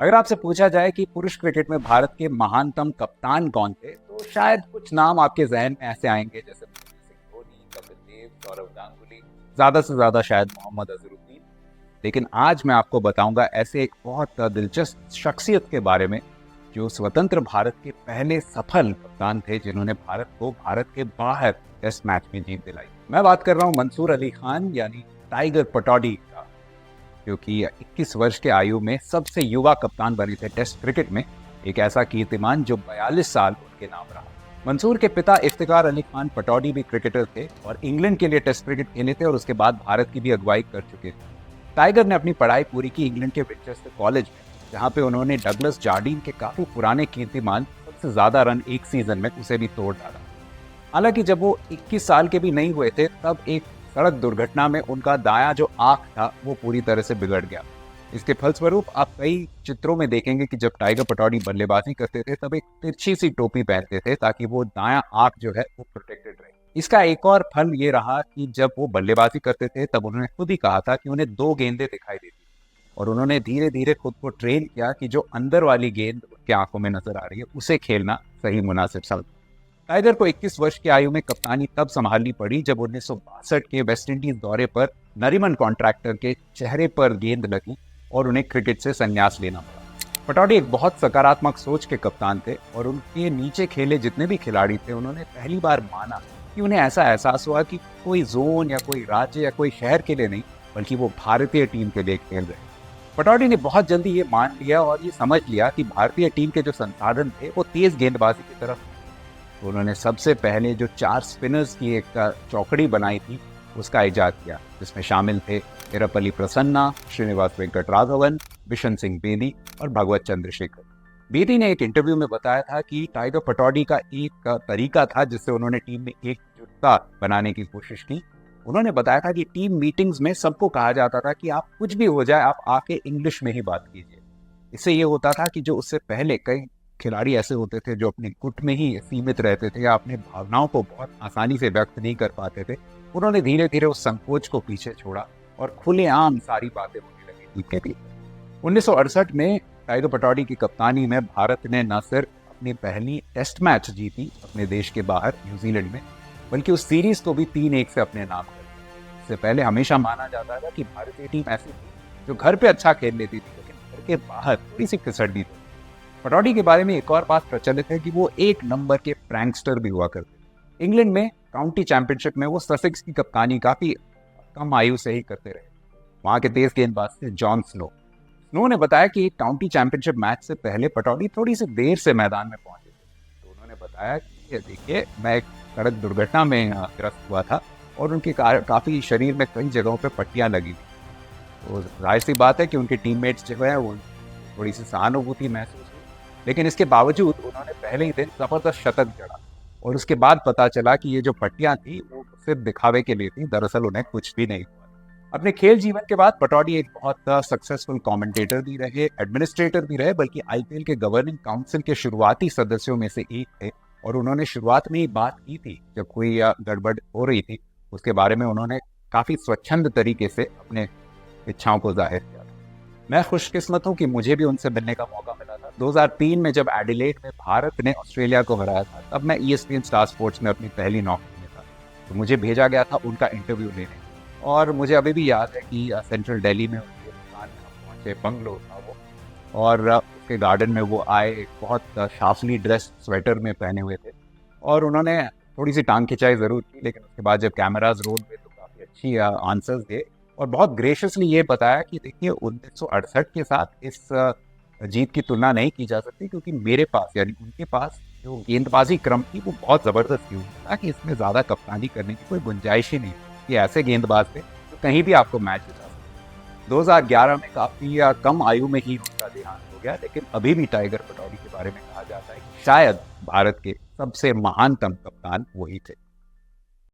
अगर आपसे पूछा जाए कि पुरुष क्रिकेट में भारत के महानतम कप्तान कौन थे, तो शायद कुछ नाम आपके जहन में ऐसे आएंगे जैसे महेंद्र सिंह धोनी, कपिल देव, सौरव गांगुली, ज्यादा से ज्यादा शायद मोहम्मद अजहरुद्दीन। लेकिन आज मैं आपको बताऊंगा ऐसे एक बहुत दिलचस्प शख्सियत के बारे में जो स्वतंत्र भारत के पहले सफल कप्तान थे, जिन्होंने भारत को भारत के बाहर टेस्ट मैच में जीत दिलाई। मैं बात कर रहा हूं मंसूर अली खान यानी टाइगर पटौडी का, जो कि 21 वर्ष के आयु में सबसे युवा कप्तान बने थे टेस्ट क्रिकेट में। एक ऐसा कीर्तिमान जो 42 साल उनके नाम रहा। मंसूर के पिता इफ्तिकार अली खान पटौडी भी क्रिकेटर थे और इंग्लैंड के लिए टेस्ट क्रिकेट खेले थे और उसके बाद भारत की भी अगुवाई कर चुके थे। टाइगर ने अपनी पढ़ाई पूरी की इंग्लैंड के विंचेस्टर कॉलेज में, जहां पे उन्होंने डगलस जार्डीन के काफी पुराने कीर्तिमान सबसे ज्यादा रन एक सीजन में उसे भी तोड़ डाला। हालांकि जब वो 21 साल के भी नहीं हुए थे, तब एक सड़क दुर्घटना में उनका दायां जो आंख था वो पूरी तरह से बिगड़ गया। इसके फलस्वरूप आप कई चित्रों में देखेंगे कि जब टाइगर पटौडी बल्लेबाजी करते थे तब एक तिरछी सी टोपी पहनते थे ताकि वो दायां आंख जो है वो प्रोटेक्टेड रहे। इसका एक और फल ये रहा कि जब वो बल्लेबाजी करते थे तब उन्होंने खुद ही कहा था कि उन्हें 2 गेंदें दिखाई देती और उन्होंने धीरे धीरे खुद को ट्रेन किया कि जो अंदर वाली गेंद उनकी आंखों में नजर आ रही है उसे खेलना सही मुनासिब समझा। टाइगर को 21 वर्ष की आयु में कप्तानी तब संभालनी पड़ी जब 1962 के वेस्टइंडीज दौरे पर नरीमन कॉन्ट्रैक्टर के चेहरे पर गेंद लगी और उन्हें क्रिकेट से संन्यास लेना पड़ा। पटौडी एक बहुत सकारात्मक सोच के कप्तान थे और उनके नीचे खेले जितने भी खिलाड़ी थे उन्होंने पहली बार माना कि उन्हें ऐसा एहसास हुआ कि कोई जोन या कोई राज्य या कोई शहर के लिए नहीं, बल्कि वो भारतीय टीम के लिए खेल रहे। पटौडी ने बहुत जल्दी ये मान लिया और ये समझ लिया कि भारतीय टीम के जो संसाधन थे वो तेज गेंदबाजी की तरफ। तो उन्होंने सबसे पहले जो 4 स्पिनर्स की एक चौकड़ी बनाई थी उसका इजाद किया, जिसमें शामिल थे एरपल्ली प्रसन्ना, श्रीनिवास वेंकटराघवन, बिशन सिंह बेदी और भगवत चंद्रशेखर। बेदी ने एक इंटरव्यू में बताया था कि टाइगर पटौडी का एक तरीका था जिससे उन्होंने टीम में एकजुटता बनाने की कोशिश की। उन्होंने बताया था कि टीम मीटिंग्स में सबको कहा जाता था कि आप कुछ भी हो जाए आप आके इंग्लिश में ही बात कीजिए। इससे ये होता था कि जो उससे पहले कई खिलाड़ी ऐसे होते थे जो अपने गुट में ही सीमित रहते थे या अपने भावनाओं को बहुत आसानी से व्यक्त नहीं कर पाते थे, उन्होंने धीरे धीरे उस संकोच को पीछे छोड़ा और खुलेआम सारी बातें होने लगी टीम के। 1968 में टाइगर पटौडी की कप्तानी में भारत ने न सिर्फ अपनी पहली टेस्ट मैच जीती अपने देश के बाहर न्यूजीलैंड में, बल्कि उस सीरीज को भी 3-1 से अपने नाम कर दिया। इससे पहले हमेशा माना जाता था कि भारतीय टीम ऐसी थी जो घर पे अच्छा खेल लेती थी लेकिन घर के बाहर थोड़ी सी फिसड्डी थी। पटौडी के बारे में एक और बात प्रचलित है कि वो 1 नंबर के प्रैंकस्टर भी हुआ करते थे। इंग्लैंड में काउंटी चैंपियनशिप में वो ससेक्स की कप्तानी काफी कम आयु से ही करते रहे। वहां के तेज गेंदबाज थे जॉन स्नो। स्नो ने बताया कि काउंटी चैंपियनशिप मैच से पहले पटौडी थोड़ी सी देर से मैदान में पहुंचे थे। तो उन्होंने बताया कि देखिए, मैं एक सड़क दुर्घटना में ग्रस्त हुआ था और उनके काफी शरीर में कई जगहों पर पट्टियां लगी थी। तो जाहिर सी बात है कि उनके टीममेट्स जो है वो थोड़ी सी सहानुभूति महसूस हुई, लेकिन इसके बावजूद उन्होंने पहले ही दिन जबरदस्त शतक जड़ा और उसके बाद पता चला कि ये जो पट्टियां थी वो सिर्फ दिखावे के लिए थी, दरअसल उन्हें कुछ भी नहीं हुआ। अपने खेल जीवन के बाद पटौडी एक बहुत सक्सेसफुल कमेंटेटर भी रहे, एडमिनिस्ट्रेटर भी रहे, बल्कि आईपीएल के गवर्निंग काउंसिल के शुरुआती सदस्यों में से एक थे। और उन्होंने शुरुआत में ही बात की थी, जब कोई गड़बड़ हो रही थी उसके बारे में उन्होंने काफी स्वच्छंद तरीके से अपने इच्छाओं को जाहिर किया। मैं खुशकिस्मत हूं कि मुझे भी उनसे मिलने का मौका मिला था। 2003 में जब एडिलेड में भारत ने ऑस्ट्रेलिया को हराया था, तब मैं ESPN स्टार स्पोर्ट्स में अपनी पहली नौकरी में था। तो मुझे भेजा गया था उनका इंटरव्यू लेने, और मुझे अभी भी याद है कि सेंट्रल दिल्ली में उनके मकान में हम पहुंचे, बंगलो था वो, और उसके गार्डन में वो आए बहुत शाफली ड्रेस स्वेटर में पहने हुए थे और उन्होंने थोड़ी सी टांग खिंचाई जरूर की, लेकिन उसके बाद जब कैमराज रोल हुए तो काफ़ी अच्छी आंसर्स दिए और बहुत ग्रेशियसली ये बताया कि देखिए 1968 के साथ इस जीत की तुलना नहीं की जा सकती, क्योंकि मेरे पास यानी उनके पास जो गेंदबाजी क्रम थी वो बहुत ज़बरदस्त थी कि इसमें ज़्यादा कप्तानी करने की कोई गुंजाइश ही नहीं थी, कि ऐसे गेंदबाज थे तो कहीं भी आपको मैच जिता सकते। 2011 में काफ़ी कम आयु में ही उनका देहांत हो गया, लेकिन अभी भी टाइगर पटौडी के बारे में कहा जाता है कि शायद भारत के सबसे महानतम कप्तान वही थे।